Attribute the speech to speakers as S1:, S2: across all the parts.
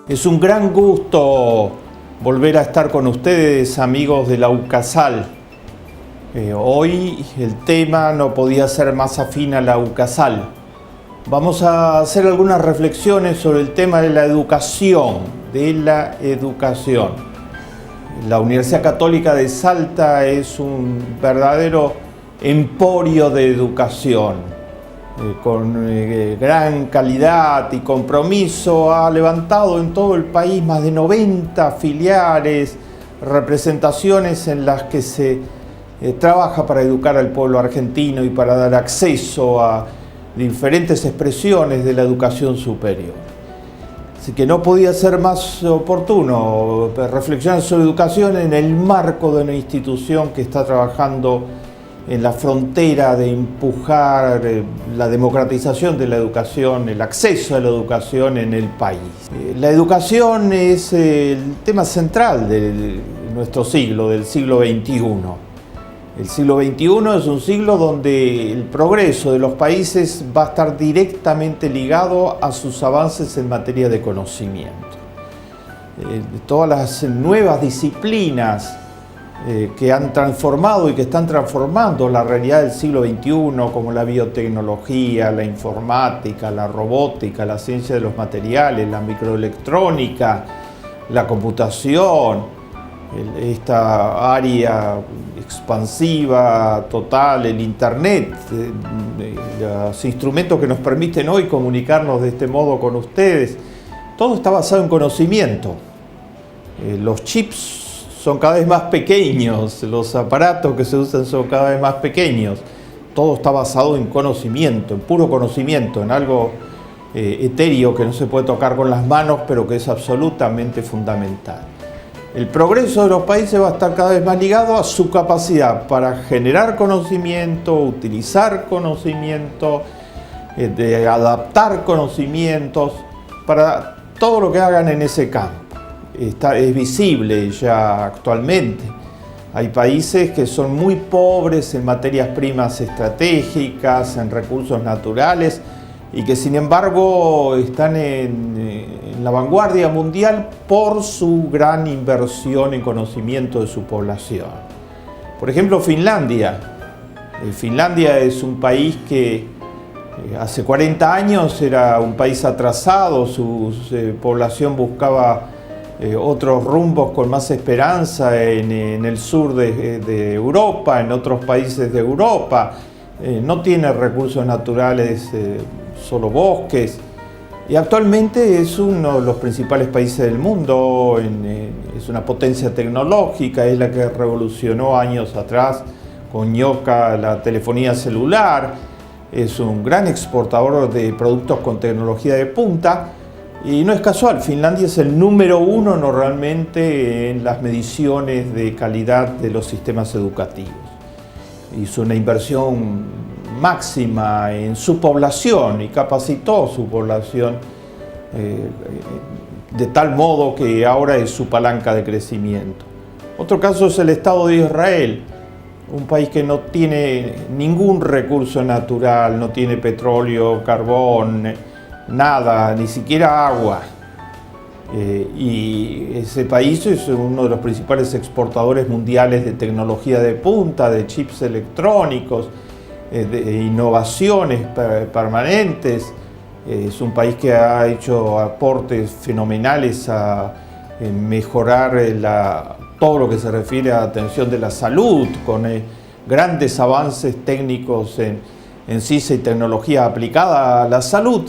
S1: Es un gran gusto volver a estar con ustedes, amigos de la UCASAL. Hoy el tema no podía ser más afín a la UCASAL. Vamos a hacer algunas reflexiones sobre el tema de la educación, La Universidad Católica de Salta es un verdadero emporio de educación. Con gran calidad y compromiso ha levantado en todo el país más de 90 filiales, representaciones en las que se trabaja para educar al pueblo argentino y para dar acceso a diferentes expresiones de la educación superior. Así que no podía ser más oportuno reflexionar sobre educación en el marco de una institución que está trabajando en la frontera de empujar la democratización de la educación, el acceso a la educación en el país. La educación es el tema central de nuestro siglo, del siglo XXI. El siglo XXI es un siglo donde el progreso de los países va a estar directamente ligado a sus avances en materia de conocimiento. Todas las nuevas disciplinas que han transformado y que están transformando la realidad del siglo XXI, como la biotecnología, la informática, la robótica, la ciencia de los materiales, la microelectrónica, la computación, esta área expansiva total, el Internet, los instrumentos que nos permiten hoy comunicarnos de este modo con ustedes, todo está basado en conocimiento. Los chips son cada vez más pequeños, los aparatos que se usan son cada vez más pequeños. Todo está basado en conocimiento, en puro conocimiento, en algo etéreo que no se puede tocar con las manos, pero que es absolutamente fundamental. El progreso de los países va a estar cada vez más ligado a su capacidad para generar conocimiento, utilizar conocimiento, de adaptar conocimientos, para todo lo que hagan en ese campo. Es visible ya actualmente. Hay países que son muy pobres en materias primas estratégicas, en recursos naturales, y que sin embargo están en la vanguardia mundial por su gran inversión en conocimiento de su población. Por ejemplo, Finlandia. Finlandia es un país que hace 40 años era un país atrasado, su población buscaba otros rumbos con más esperanza en el sur de Europa, en otros países de Europa. No tiene recursos naturales, solo bosques. Y actualmente es uno de los principales países del mundo, es una potencia tecnológica, es la que revolucionó años atrás con ñoca la telefonía celular, es un gran exportador de productos con tecnología de punta. Y no es casual, Finlandia es el número uno normalmente en las mediciones de calidad de los sistemas educativos. Hizo una inversión máxima en su población y capacitó su población de tal modo que ahora es su palanca de crecimiento. Otro caso es el Estado de Israel, un país que no tiene ningún recurso natural, no tiene petróleo, carbón, nada, ni siquiera agua. Y ese país es uno de los principales exportadores mundiales de tecnología de punta, de chips electrónicos, de innovaciones permanentes. Es un país que ha hecho aportes fenomenales a mejorar todo lo que se refiere a la atención de la salud, con grandes avances técnicos en ciencia y tecnología aplicada a la salud.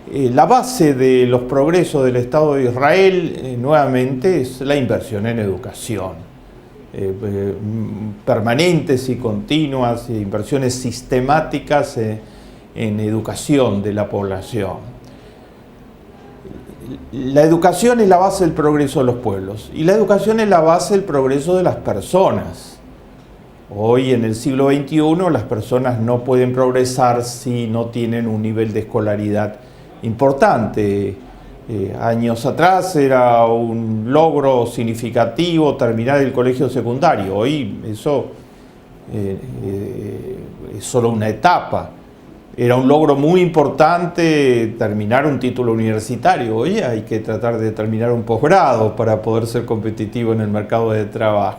S1: La base de los progresos del Estado de Israel, nuevamente, es la inversión en educación. Permanentes y continuas, inversiones sistemáticas en educación de la población. La educación es la base del progreso de los pueblos y la educación es la base del progreso de las personas. Hoy, en el siglo XXI, las personas no pueden progresar si no tienen un nivel de escolaridad importante. Años atrás era un logro significativo terminar el colegio secundario. Hoy eso es solo una etapa. Era un logro muy importante terminar un título universitario. Hoy hay que tratar de terminar un posgrado para poder ser competitivo en el mercado de trabajo.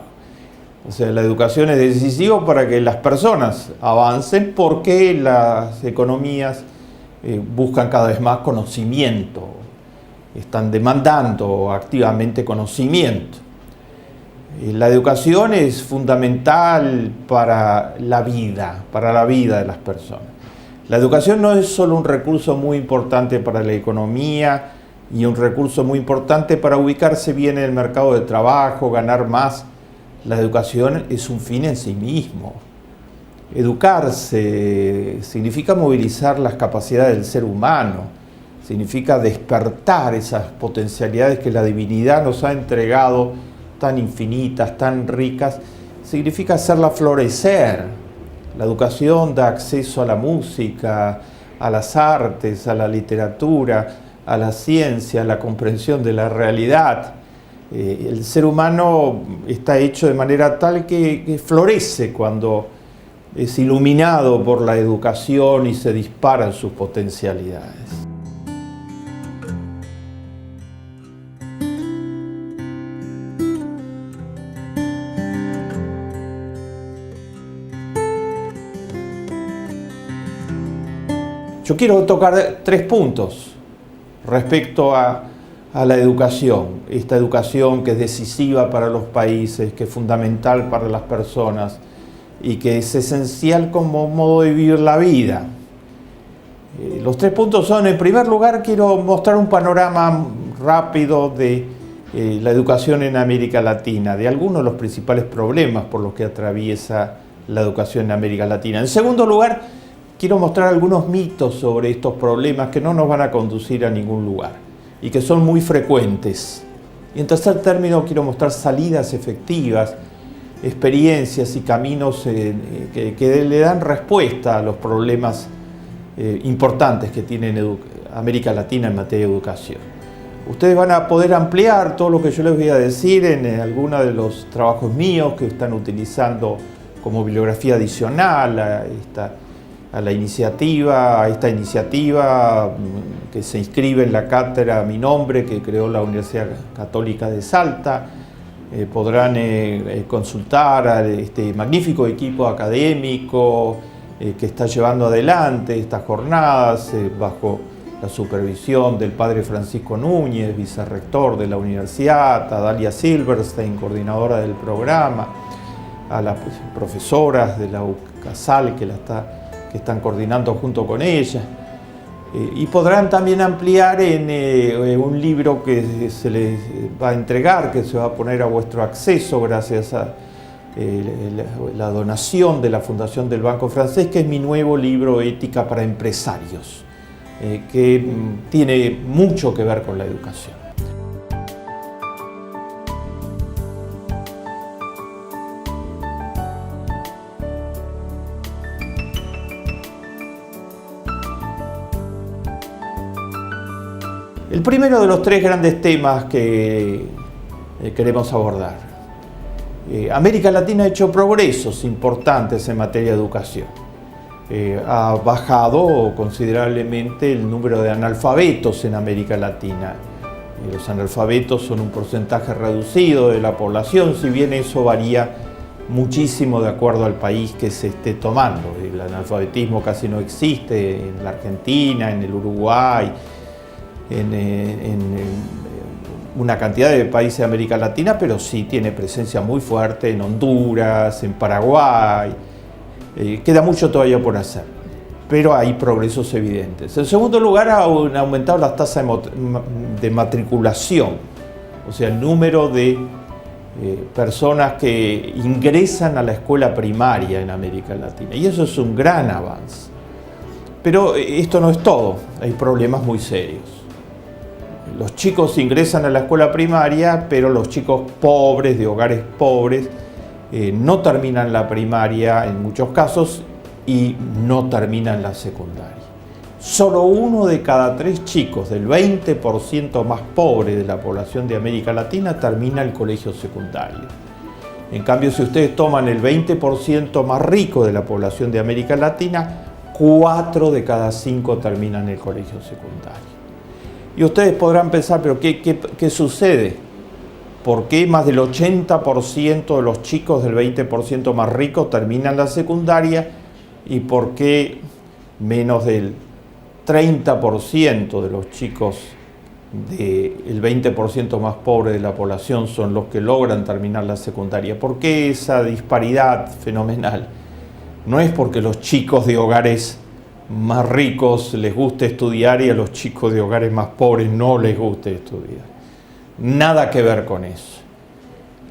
S1: O sea, la educación es decisiva para que las personas avancen, porque las economías buscan cada vez más conocimiento, están demandando activamente conocimiento. La educación es fundamental para la vida de las personas. La educación no es solo un recurso muy importante para la economía y un recurso muy importante para ubicarse bien en el mercado de trabajo, ganar más. La educación es un fin en sí mismo. Educarse significa movilizar las capacidades del ser humano, significa despertar esas potencialidades que la divinidad nos ha entregado, tan infinitas, tan ricas, significa hacerla florecer. La educación da acceso a la música, a las artes, a la literatura, a la ciencia, a la comprensión de la realidad. El ser humano está hecho de manera tal que florece cuando es iluminado por la educación y se disparan sus potencialidades. Yo quiero tocar 3 puntos respecto a la educación, esta educación que es decisiva para los países, que es fundamental para las personas y que es esencial como modo de vivir la vida. Los 3 puntos son: en primer lugar, quiero mostrar un panorama rápido de la educación en América Latina, de algunos de los principales problemas por los que atraviesa la educación en América Latina. En segundo lugar, quiero mostrar algunos mitos sobre estos problemas que no nos van a conducir a ningún lugar y que son muy frecuentes. Y en tercer término, quiero mostrar salidas efectivas, experiencias y caminos que le dan respuesta a los problemas importantes que tiene América Latina en materia de educación. Ustedes van a poder ampliar todo lo que yo les voy a decir en algunos de los trabajos míos que están utilizando como bibliografía adicional a esta iniciativa que se inscribe en la cátedra a mi nombre, que creó la Universidad Católica de Salta. Podrán consultar a este magnífico equipo académico que está llevando adelante estas jornadas bajo la supervisión del padre Francisco Núñez, vicerrector de la universidad, a Dalia Silverstein, coordinadora del programa, a las profesoras de la UCASAL que están coordinando junto con ella, y podrán también ampliar en un libro que se les va a entregar, que se va a poner a vuestro acceso gracias a la donación de la Fundación del Banco Francés, que es mi nuevo libro Ética para Empresarios, que tiene mucho que ver con la educación. El primero de los 3 grandes temas que queremos abordar. América Latina ha hecho progresos importantes en materia de educación. Ha bajado considerablemente el número de analfabetos en América Latina. Los analfabetos son un porcentaje reducido de la población, si bien eso varía muchísimo de acuerdo al país que se esté tomando. El analfabetismo casi no existe en la Argentina, en el Uruguay, en una cantidad de países de América Latina, pero sí tiene presencia muy fuerte en Honduras, en Paraguay. Queda mucho todavía por hacer, pero hay progresos evidentes. En segundo lugar, han aumentado las tasas de matriculación, o sea, el número de personas que ingresan a la escuela primaria en América Latina, y eso es un gran avance. Pero esto no es todo, hay problemas muy serios. Los chicos ingresan a la escuela primaria, pero los chicos pobres, de hogares pobres, no terminan la primaria en muchos casos y no terminan la secundaria. Solo 1 de cada 3 chicos del 20% más pobre de la población de América Latina termina el colegio secundario. En cambio, si ustedes toman el 20% más rico de la población de América Latina, 4 de cada 5 terminan el colegio secundario. Y ustedes podrán pensar, pero ¿qué sucede? ¿Por qué más del 80% de los chicos del 20% más ricos terminan la secundaria? ¿Y por qué menos del 30% de los chicos del 20% más pobre de la población son los que logran terminar la secundaria? ¿Por qué esa disparidad fenomenal? No es porque los chicos de hogares más ricos les guste estudiar y a los chicos de hogares más pobres no les guste estudiar. Nada que ver con eso.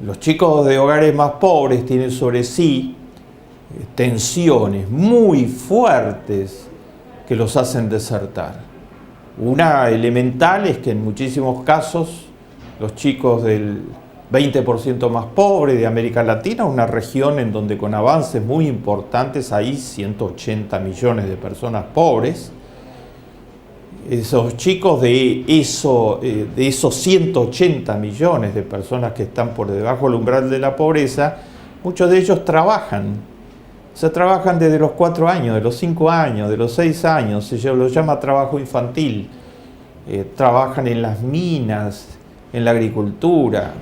S1: Los chicos de hogares más pobres tienen sobre sí tensiones muy fuertes que los hacen desertar. Una elemental es que en muchísimos casos los chicos del 20% más pobre de América Latina, una región en donde con avances muy importantes hay 180 millones de personas pobres, esos chicos de esos 180 millones de personas que están por debajo del umbral de la pobreza, muchos de ellos trabajan. Se trabajan desde los 4 años, de los 5 años, de los 6 años, se lo llama trabajo infantil. Trabajan en las minas, en la agricultura,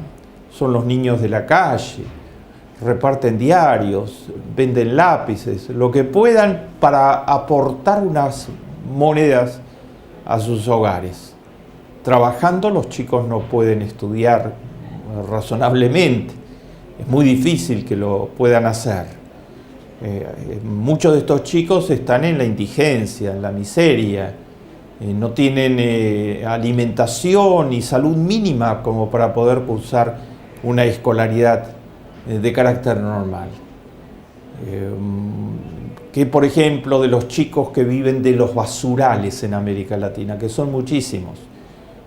S1: son los niños de la calle, reparten diarios, venden lápices, lo que puedan para aportar unas monedas a sus hogares. Trabajando los chicos no pueden estudiar razonablemente, es muy difícil que lo puedan hacer. Muchos de estos chicos están en la indigencia, en la miseria, no tienen alimentación y salud mínima como para poder cursar una escolaridad de carácter normal. Que por ejemplo de los chicos que viven de los basurales en América Latina, que son muchísimos,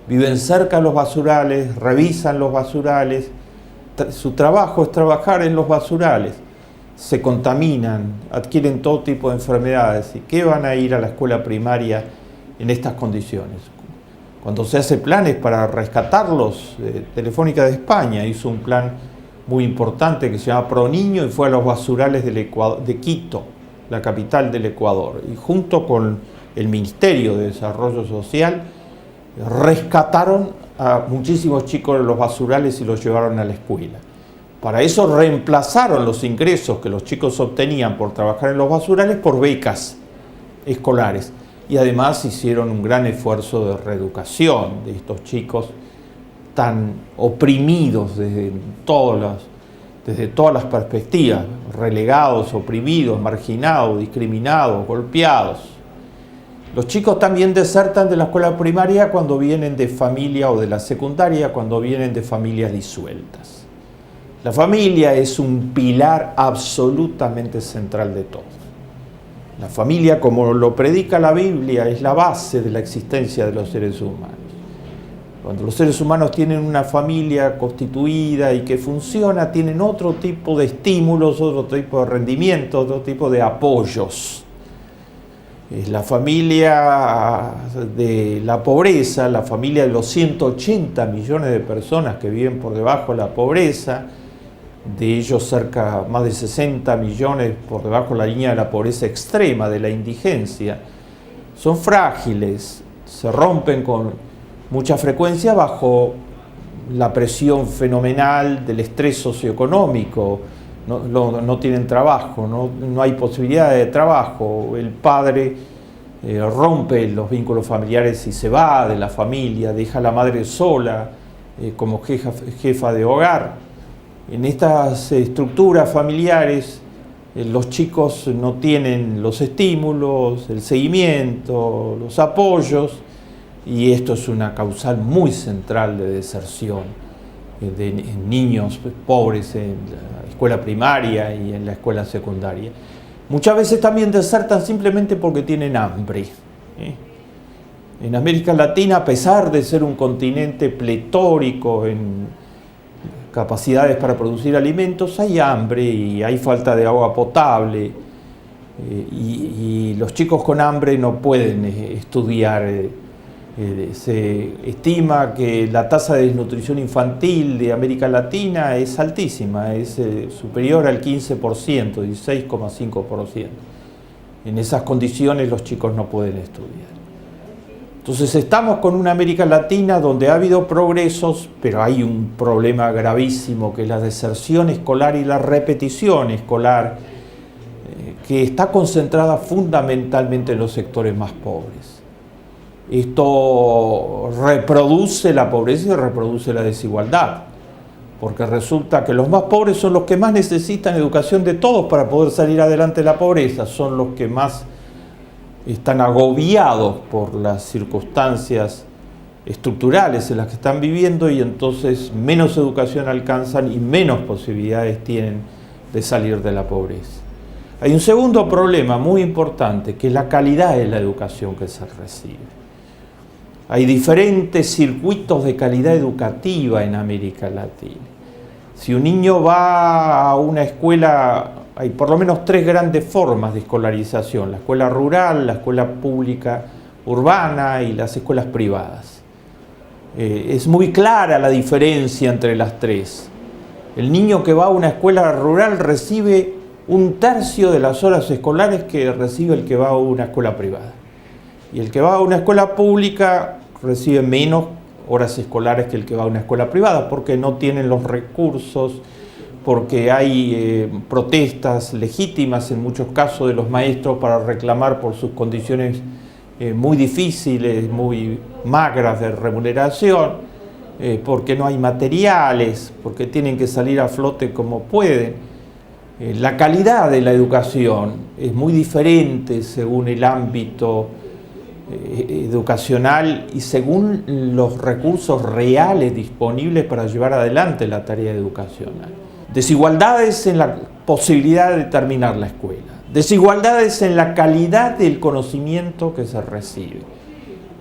S1: viven cerca de los basurales, revisan los basurales, su trabajo es trabajar en los basurales, se contaminan, adquieren todo tipo de enfermedades. ¿Y qué van a ir a la escuela primaria en estas condiciones? Cuando se hace planes para rescatarlos, Telefónica de España hizo un plan muy importante que se llama ProNiño y fue a los basurales de Quito, la capital del Ecuador, y junto con el Ministerio de Desarrollo Social rescataron a muchísimos chicos de los basurales y los llevaron a la escuela. Para eso reemplazaron los ingresos que los chicos obtenían por trabajar en los basurales por becas escolares. Y además hicieron un gran esfuerzo de reeducación de estos chicos tan oprimidos desde todas las perspectivas, relegados, oprimidos, marginados, discriminados, golpeados. Los chicos también desertan de la escuela primaria cuando vienen de familia o de la secundaria, cuando vienen de familias disueltas. La familia es un pilar absolutamente central de todo. La familia, como lo predica la Biblia, es la base de la existencia de los seres humanos. Cuando los seres humanos tienen una familia constituida y que funciona, tienen otro tipo de estímulos, otro tipo de rendimiento, otro tipo de apoyos. Es la familia de la pobreza, la familia de los 180 millones de personas que viven por debajo de la pobreza, de ellos más de 60 millones por debajo de la línea de la pobreza extrema, de la indigencia, son frágiles, se rompen con mucha frecuencia bajo la presión fenomenal del estrés socioeconómico, no tienen trabajo, no hay posibilidad de trabajo, el padre rompe los vínculos familiares y se va de la familia, deja a la madre sola como jefa de hogar. En estas estructuras familiares los chicos no tienen los estímulos, el seguimiento, los apoyos, y esto es una causal muy central de deserción de niños pobres en la escuela primaria y en la escuela secundaria. Muchas veces también desertan simplemente porque tienen hambre. En América Latina, a pesar de ser un continente pletórico en capacidades para producir alimentos, hay hambre y hay falta de agua potable, y los chicos con hambre no pueden estudiar. Se estima que la tasa de desnutrición infantil de América Latina es altísima, es superior al 15%, 16,5%. En esas condiciones los chicos no pueden estudiar. Entonces estamos con una América Latina donde ha habido progresos, pero hay un problema gravísimo que es la deserción escolar y la repetición escolar, que está concentrada fundamentalmente en los sectores más pobres. Esto reproduce la pobreza y reproduce la desigualdad, porque resulta que los más pobres son los que más necesitan educación de todos para poder salir adelante de la pobreza, son los que más están agobiados por las circunstancias estructurales en las que están viviendo y entonces menos educación alcanzan y menos posibilidades tienen de salir de la pobreza. Hay un segundo problema muy importante, que es la calidad de la educación que se recibe. Hay diferentes circuitos de calidad educativa en América Latina. Si un niño va a una escuela, hay por lo menos 3 grandes formas de escolarización: la escuela rural, la escuela pública urbana y las escuelas privadas. Es muy clara la diferencia entre las 3. El niño que va a una escuela rural recibe 1/3 de las horas escolares que recibe el que va a una escuela privada. Y el que va a una escuela pública recibe menos horas escolares que el que va a una escuela privada, porque no tienen los recursos, porque hay protestas legítimas en muchos casos de los maestros para reclamar por sus condiciones muy difíciles, muy magras de remuneración, porque no hay materiales, porque tienen que salir a flote como pueden. La calidad de la educación es muy diferente según el ámbito educacional y según los recursos reales disponibles para llevar adelante la tarea educacional. Desigualdades en la posibilidad de terminar la escuela, desigualdades en la calidad del conocimiento que se recibe.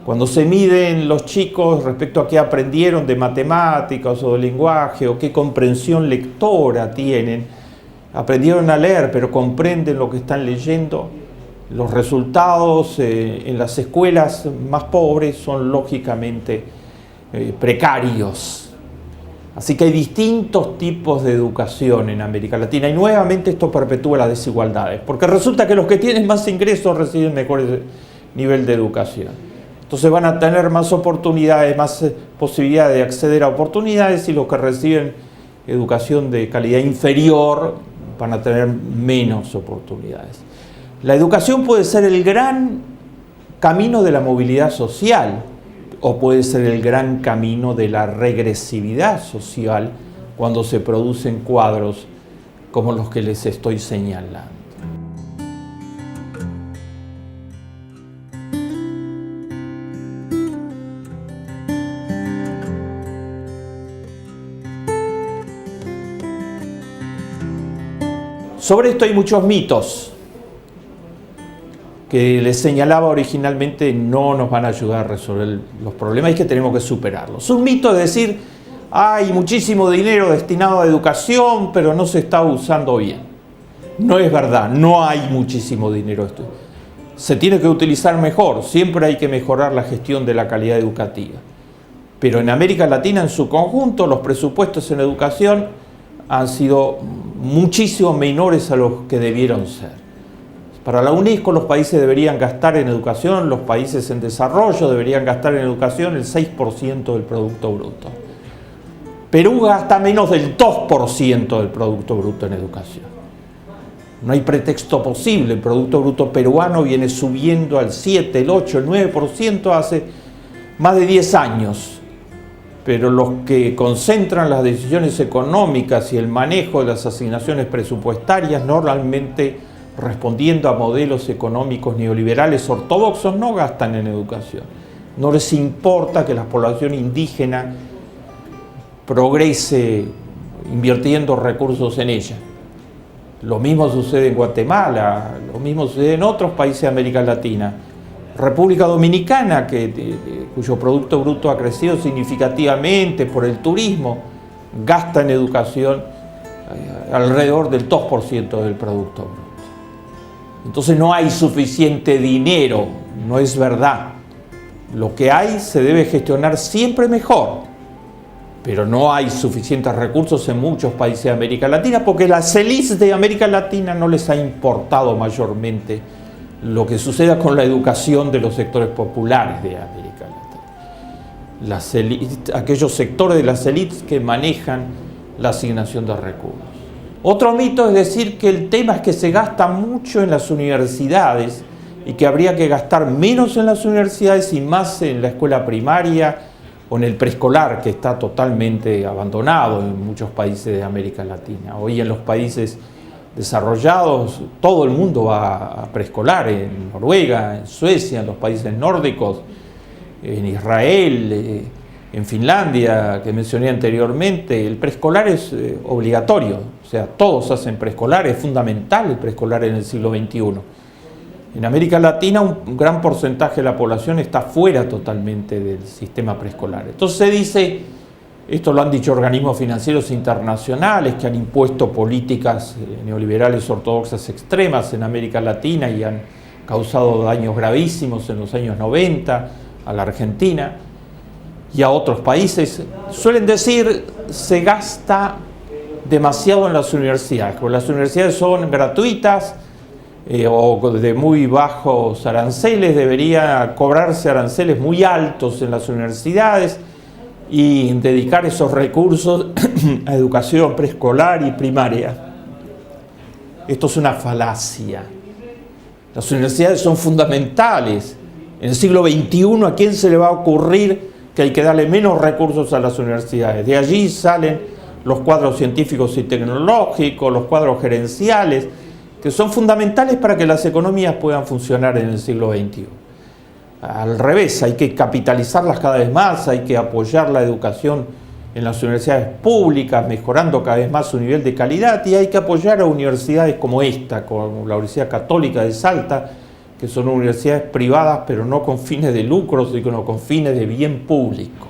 S1: Cuando se miden los chicos respecto a qué aprendieron de matemáticas o de lenguaje o qué comprensión lectora tienen, aprendieron a leer pero comprenden lo que están leyendo, los resultados en las escuelas más pobres son lógicamente precarios. Así que hay distintos tipos de educación en América Latina y nuevamente esto perpetúa las desigualdades, porque resulta que los que tienen más ingresos reciben mejor nivel de educación. Entonces van a tener más oportunidades, más posibilidades de acceder a oportunidades, y los que reciben educación de calidad inferior van a tener menos oportunidades. La educación puede ser el gran camino de la movilidad social o puede ser el gran camino de la regresividad social cuando se producen cuadros como los que les estoy señalando. Sobre esto hay muchos mitos que les señalaba originalmente no nos van a ayudar a resolver los problemas y que tenemos que superarlos. Un mito es decir, hay muchísimo dinero destinado a educación, pero no se está usando bien. No es verdad, no hay muchísimo dinero. Se tiene que utilizar mejor, siempre hay que mejorar la gestión de la calidad educativa. Pero en América Latina en su conjunto los presupuestos en educación han sido muchísimo menores a los que debieron ser. Para la UNESCO los países deberían gastar en educación, los países en desarrollo deberían gastar en educación el 6% del Producto Bruto. Perú gasta menos del 2% del Producto Bruto en educación. No hay pretexto posible, el Producto Bruto peruano viene subiendo al 7, el 8, el 9% hace más de 10 años. Pero los que concentran las decisiones económicas y el manejo de las asignaciones presupuestarias normalmente respondiendo a modelos económicos neoliberales ortodoxos no gastan en educación. No les importa que la población indígena progrese invirtiendo recursos en ella. Lo mismo sucede en Guatemala, lo mismo sucede en otros países de América Latina. República Dominicana, cuyo Producto Bruto ha crecido significativamente por el turismo, gasta en educación alrededor del 2% del Producto Bruto. Entonces no hay suficiente dinero, no es verdad. Lo que hay se debe gestionar siempre mejor, pero no hay suficientes recursos en muchos países de América Latina porque las élites de América Latina no les ha importado mayormente lo que suceda con la educación de los sectores populares de América Latina. Aquellos sectores de las élites que manejan la asignación de recursos. Otro mito es decir que el tema es que se gasta mucho en las universidades y que habría que gastar menos en las universidades y más en la escuela primaria o en el preescolar, que está totalmente abandonado en muchos países de América Latina. Hoy en los países desarrollados todo el mundo va a preescolar, en Noruega, en Suecia, en los países nórdicos, en Israel, en Finlandia, que mencioné anteriormente. El preescolar es obligatorio, o sea, todos hacen preescolar, es fundamental el preescolar en el siglo XXI. En América Latina un gran porcentaje de la población está fuera totalmente del sistema preescolar. Entonces se dice, esto lo han dicho organismos financieros internacionales que han impuesto políticas neoliberales ortodoxas extremas en América Latina y han causado daños gravísimos en los años 90 a la Argentina y a otros países. Suelen decir, se gasta demasiado en las universidades, porque las universidades son gratuitas, o de muy bajos aranceles, debería cobrarse aranceles muy altos en las universidades y dedicar esos recursos a educación preescolar y primaria. Esto es una falacia. Las universidades son fundamentales. En el siglo XXI, ¿a quién se le va a ocurrir que hay que darle menos recursos a las universidades? De allí salen los cuadros científicos y tecnológicos, los cuadros gerenciales, que son fundamentales para que las economías puedan funcionar en el siglo XXI. Al revés, hay que capitalizarlas cada vez más, hay que apoyar la educación en las universidades públicas, mejorando cada vez más su nivel de calidad, y hay que apoyar a universidades como esta, como la Universidad Católica de Salta, que son universidades privadas, pero no con fines de lucro, sino con fines de bien público.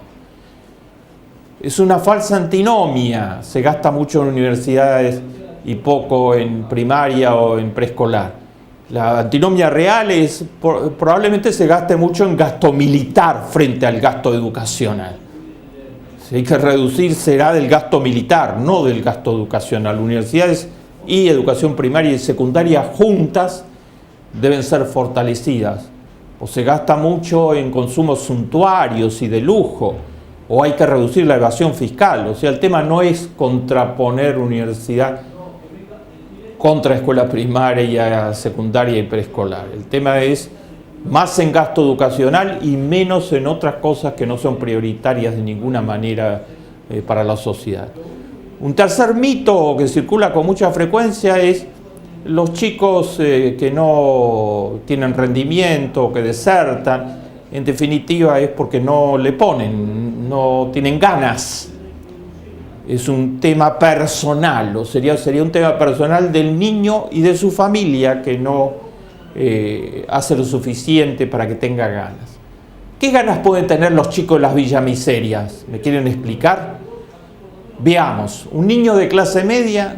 S1: Es una falsa antinomia, se gasta mucho en universidades y poco en primaria o en preescolar. La antinomia real es, probablemente se gaste mucho en gasto militar frente al gasto educacional. Si hay que reducir será del gasto militar, no del gasto educacional. Universidades y educación primaria y secundaria juntas deben ser fortalecidas. O se gasta mucho en consumos suntuarios y de lujo, o hay que reducir la evasión fiscal. O sea, el tema no es contraponer universidad contra escuela primaria, secundaria y preescolar. El tema es más en gasto educacional y menos en otras cosas que no son prioritarias de ninguna manera para la sociedad. Un tercer mito que circula con mucha frecuencia es los chicos que no tienen rendimiento, que desertan, en definitiva es porque no le ponen, no tienen ganas. Es un tema personal, o sería un tema personal del niño y de su familia que no hace lo suficiente para que tenga ganas. ¿Qué ganas pueden tener los chicos de las villamiserias? ¿Me quieren explicar? Veamos, un niño de clase media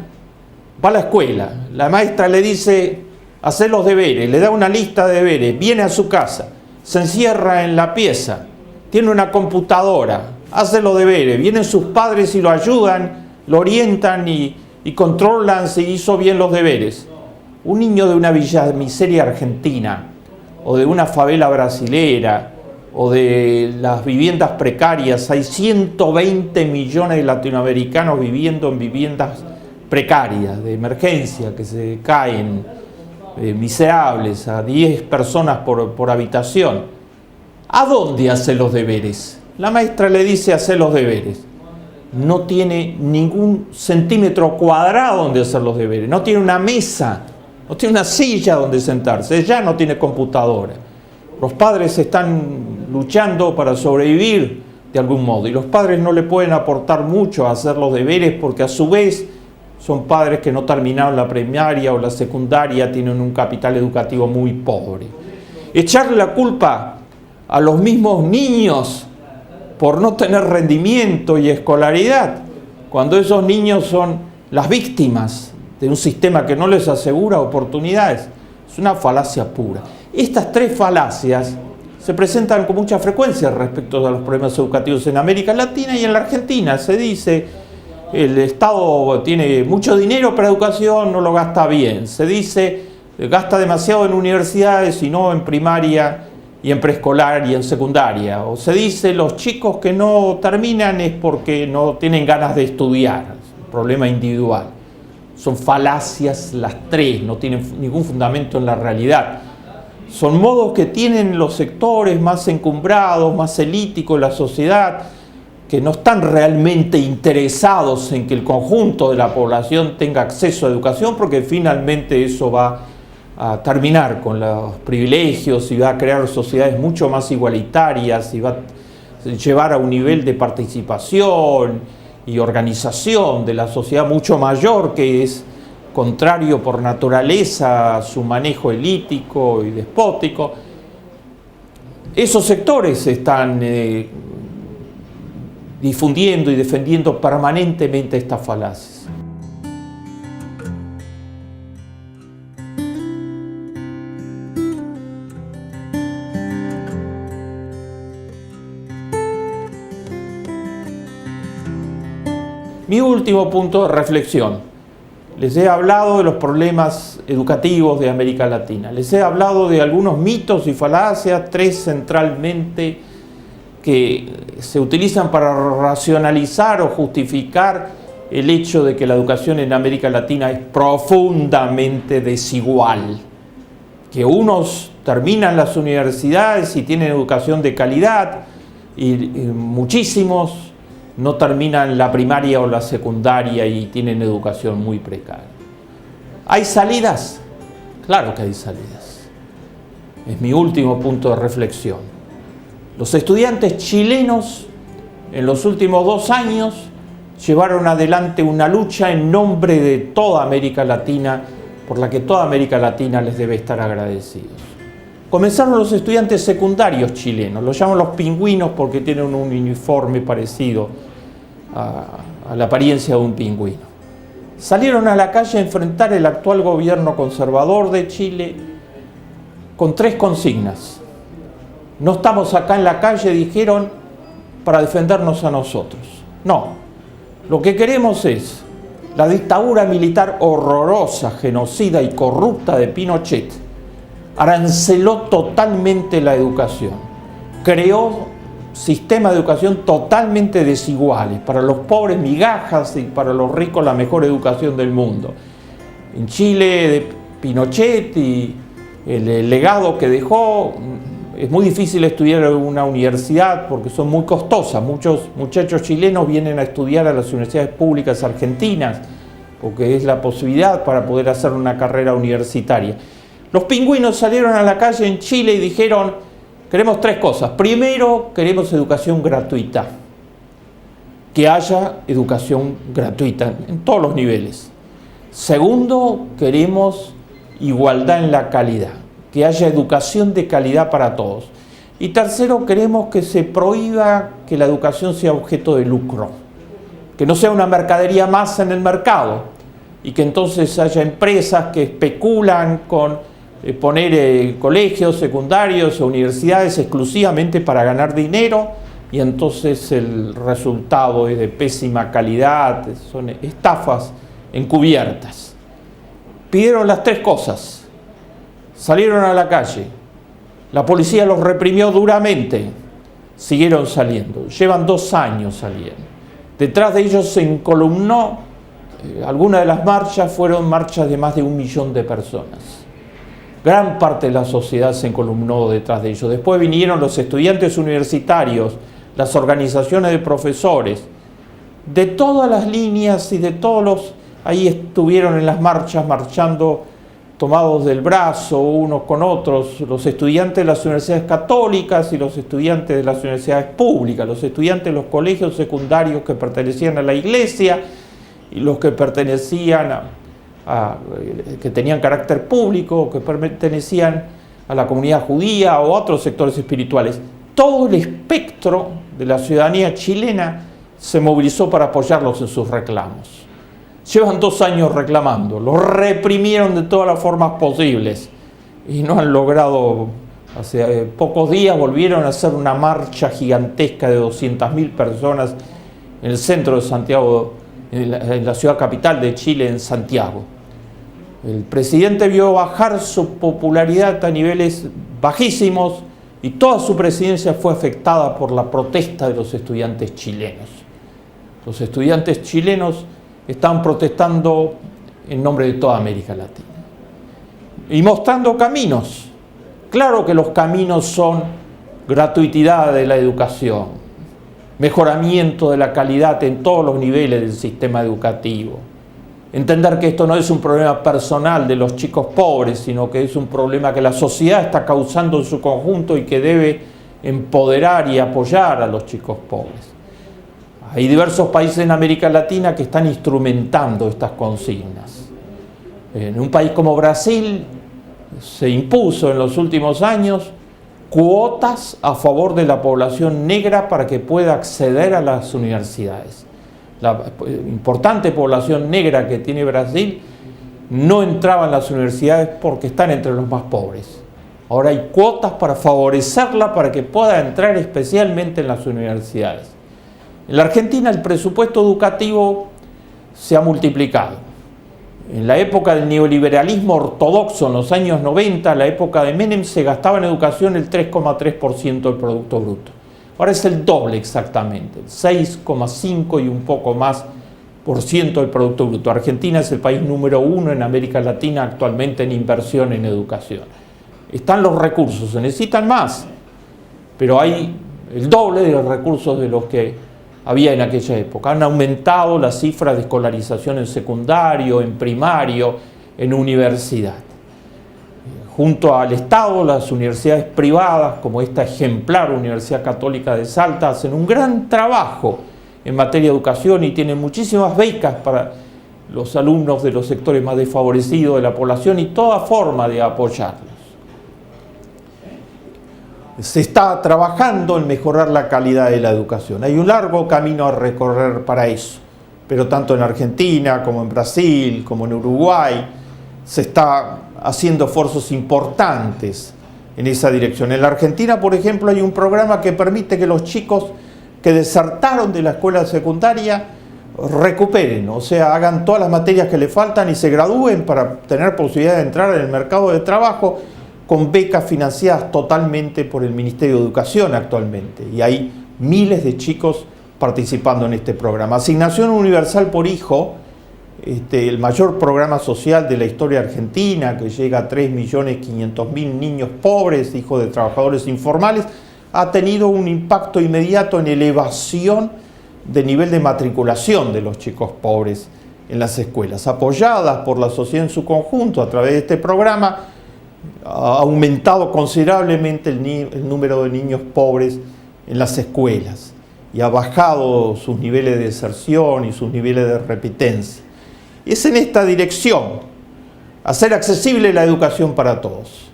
S1: va a la escuela, la maestra le dice, hacé los deberes, le da una lista de deberes, viene a su casa, se encierra en la pieza, tiene una computadora, hace los deberes, vienen sus padres y lo ayudan, lo orientan y controlan si hizo bien los deberes. Un niño de una villamiseria argentina, o de una favela brasilera, o de las viviendas precarias, hay 120 millones de latinoamericanos viviendo en viviendas precarias, de emergencia, que se caen, miserables, a 10 personas por habitación. ¿A dónde hace los deberes? La maestra le dice hacer los deberes. No tiene ningún centímetro cuadrado donde hacer los deberes. No tiene una mesa, no tiene una silla donde sentarse. Ya no tiene computadora. Los padres están luchando para sobrevivir de algún modo. Y los padres no le pueden aportar mucho a hacer los deberes porque a su vez son padres que no terminaron la primaria o la secundaria, tienen un capital educativo muy pobre. Echarle la culpa a los mismos niños por no tener rendimiento y escolaridad, cuando esos niños son las víctimas de un sistema que no les asegura oportunidades, es una falacia pura. Estas tres falacias se presentan con mucha frecuencia respecto a los problemas educativos en América Latina y en la Argentina. Se dice, el Estado tiene mucho dinero para educación, no lo gasta bien. Se dice, gasta demasiado en universidades y no en primaria y en preescolar y en secundaria. O se dice, los chicos que no terminan es porque no tienen ganas de estudiar, es un problema individual. Son falacias las tres, no tienen ningún fundamento en la realidad. Son modos que tienen los sectores más encumbrados, más elíticos de la sociedad, que no están realmente interesados en que el conjunto de la población tenga acceso a educación, porque finalmente eso va a terminar con los privilegios y va a crear sociedades mucho más igualitarias y va a llevar a un nivel de participación y organización de la sociedad mucho mayor, que es contrario por naturaleza a su manejo elítico y despótico. Esos sectores están difundiendo y defendiendo permanentemente estas falacias. Mi último punto de reflexión. Les he hablado de los problemas educativos de América Latina. Les he hablado de algunos mitos y falacias, tres centralmente, que se utilizan para racionalizar o justificar el hecho de que la educación en América Latina es profundamente desigual. Que unos terminan las universidades y tienen educación de calidad y muchísimos no terminan la primaria o la secundaria y tienen educación muy precaria. ¿Hay salidas? Claro que hay salidas. Es mi último punto de reflexión. Los estudiantes chilenos en los últimos 2 años llevaron adelante una lucha en nombre de toda América Latina, por la que toda América Latina les debe estar agradecidos. Comenzaron los estudiantes secundarios chilenos, los llaman los pingüinos porque tienen un uniforme parecido a la apariencia de un pingüino. Salieron a la calle a enfrentar el actual gobierno conservador de Chile con 3 consignas. No estamos acá en la calle, dijeron, para defendernos a nosotros. No, lo que queremos es la dictadura militar horrorosa, genocida y corrupta de Pinochet. Aranceló totalmente la educación, creó sistemas de educación totalmente desiguales, para los pobres migajas y para los ricos la mejor educación del mundo. En Chile, de Pinochet y el legado que dejó, es muy difícil estudiar en una universidad porque son muy costosas. Muchos muchachos chilenos vienen a estudiar a las universidades públicas argentinas porque es la posibilidad para poder hacer una carrera universitaria. Los pingüinos salieron a la calle en Chile y dijeron: queremos 3 cosas. Primero, queremos educación gratuita. Que haya educación gratuita en todos los niveles. Segundo, queremos igualdad en la calidad. Que haya educación de calidad para todos. Y tercero, queremos que se prohíba que la educación sea objeto de lucro. Que no sea una mercadería más en el mercado. Y que entonces haya empresas que especulan con poner colegios secundarios o universidades exclusivamente para ganar dinero, y entonces el resultado es de pésima calidad, son estafas encubiertas. Pidieron las 3 cosas, salieron a la calle, la policía los reprimió duramente, siguieron saliendo, llevan 2 años saliendo. Detrás de ellos se encolumnó, algunas de las marchas fueron marchas de más de 1 millón de personas. Gran parte de la sociedad se encolumnó detrás de ellos. Después vinieron los estudiantes universitarios, las organizaciones de profesores, de todas las líneas y de todos los... Ahí estuvieron en las marchas, marchando tomados del brazo unos con otros, los estudiantes de las universidades católicas y los estudiantes de las universidades públicas, los estudiantes de los colegios secundarios que pertenecían a la iglesia y los que pertenecían que tenían carácter público, que pertenecían a la comunidad judía o a otros sectores espirituales. Todo el espectro de la ciudadanía chilena se movilizó para apoyarlos en sus reclamos. Llevan 2 años reclamando, los reprimieron de todas las formas posibles y no han logrado. Hace pocos días volvieron a hacer una marcha gigantesca de 200.000 personas en el centro de Santiago, en la ciudad capital de Chile, en Santiago. El presidente vio bajar su popularidad a niveles bajísimos y toda su presidencia fue afectada por la protesta de los estudiantes chilenos. Los estudiantes chilenos están protestando en nombre de toda América Latina y mostrando caminos. Claro que los caminos son gratuidad de la educación, mejoramiento de la calidad en todos los niveles del sistema educativo, entender que esto no es un problema personal de los chicos pobres, sino que es un problema que la sociedad está causando en su conjunto y que debe empoderar y apoyar a los chicos pobres. Hay diversos países en América Latina que están instrumentando estas consignas. En un país como Brasil se impuso en los últimos años cuotas a favor de la población negra para que pueda acceder a las universidades. La importante población negra que tiene Brasil no entraba en las universidades porque están entre los más pobres. Ahora hay cuotas para favorecerla para que pueda entrar especialmente en las universidades. En la Argentina el presupuesto educativo se ha multiplicado. En la época del neoliberalismo ortodoxo, en los años 90, la época de Menem, se gastaba en educación el 3,3% del Producto Bruto. Ahora es el doble exactamente, el 6,5 y un poco más por ciento del Producto Bruto. Argentina es el país número 1 en América Latina actualmente en inversión en educación. Están los recursos, se necesitan más, pero hay el doble de los recursos de los que había en aquella época. Han aumentado las cifras de escolarización en secundario, en primario, en universidad. Junto al Estado, las universidades privadas, como esta ejemplar Universidad Católica de Salta, hacen un gran trabajo en materia de educación y tienen muchísimas becas para los alumnos de los sectores más desfavorecidos de la población y toda forma de apoyarlos. Se está trabajando en mejorar la calidad de la educación. Hay un largo camino a recorrer para eso, pero tanto en Argentina como en Brasil, como en Uruguay, se está haciendo esfuerzos importantes en esa dirección. En la Argentina, por ejemplo, hay un programa que permite que los chicos que desertaron de la escuela secundaria recuperen, o sea, hagan todas las materias que les faltan y se gradúen para tener posibilidad de entrar en el mercado de trabajo con becas financiadas totalmente por el Ministerio de Educación actualmente. Y hay miles de chicos participando en este programa. Asignación Universal por Hijo, el mayor programa social de la historia argentina, que llega a 3.500.000 niños pobres, hijos de trabajadores informales, ha tenido un impacto inmediato en elevación de nivel de matriculación de los chicos pobres en las escuelas. Apoyadas por la sociedad en su conjunto a través de este programa, ha aumentado considerablemente el número de niños pobres en las escuelas y ha bajado sus niveles de deserción y sus niveles de repitencia. Es en esta dirección, hacer accesible la educación para todos,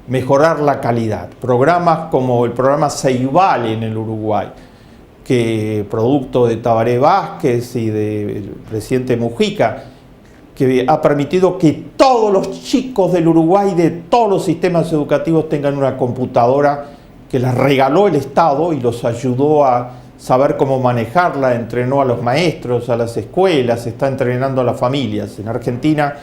S1: mejorar la calidad. Programas como el programa Ceibal en el Uruguay, que producto de Tabaré Vázquez y del presidente Mujica, que ha permitido que todos los chicos del Uruguay, de todos los sistemas educativos, tengan una computadora que les regaló el Estado y los ayudó a saber cómo manejarla, entrenó a los maestros, a las escuelas, está entrenando a las familias. En Argentina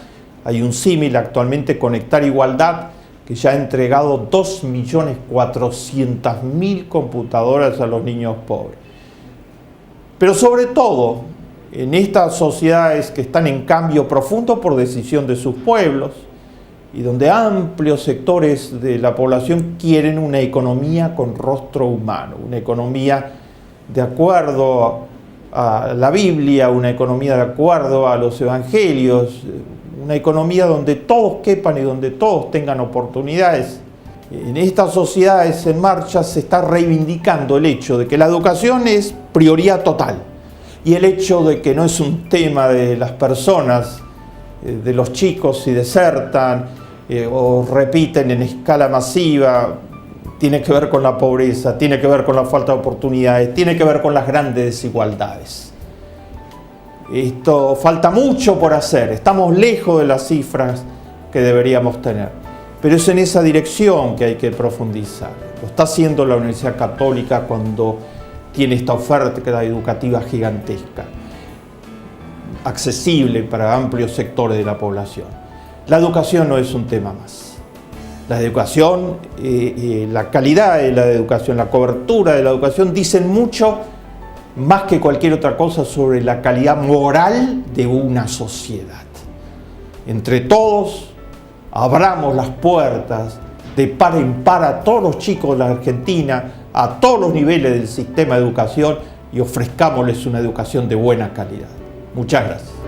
S1: hay un símil actualmente, Conectar Igualdad, que ya ha entregado 2.400.000 computadoras a los niños pobres. Pero sobre todo, en estas sociedades que están en cambio profundo por decisión de sus pueblos y donde amplios sectores de la población quieren una economía con rostro humano, una economía de acuerdo a la Biblia, una economía de acuerdo a los evangelios, una economía donde todos quepan y donde todos tengan oportunidades. En estas sociedades en marcha se está reivindicando el hecho de que la educación es prioridad total. Y el hecho de que no es un tema de las personas, de los chicos si desertan o repiten en escala masiva, tiene que ver con la pobreza, tiene que ver con la falta de oportunidades, tiene que ver con las grandes desigualdades. Esto falta mucho por hacer, estamos lejos de las cifras que deberíamos tener, pero es en esa dirección que hay que profundizar. Lo está haciendo la Universidad Católica cuando tiene esta oferta educativa gigantesca, accesible para amplios sectores de la población. La educación no es un tema más. La educación, la calidad de la educación, la cobertura de la educación dicen mucho más que cualquier otra cosa sobre la calidad moral de una sociedad. Entre todos, abramos las puertas de par en par a todos los chicos de la Argentina, a todos los niveles del sistema de educación y ofrezcámosles una educación de buena calidad. Muchas gracias.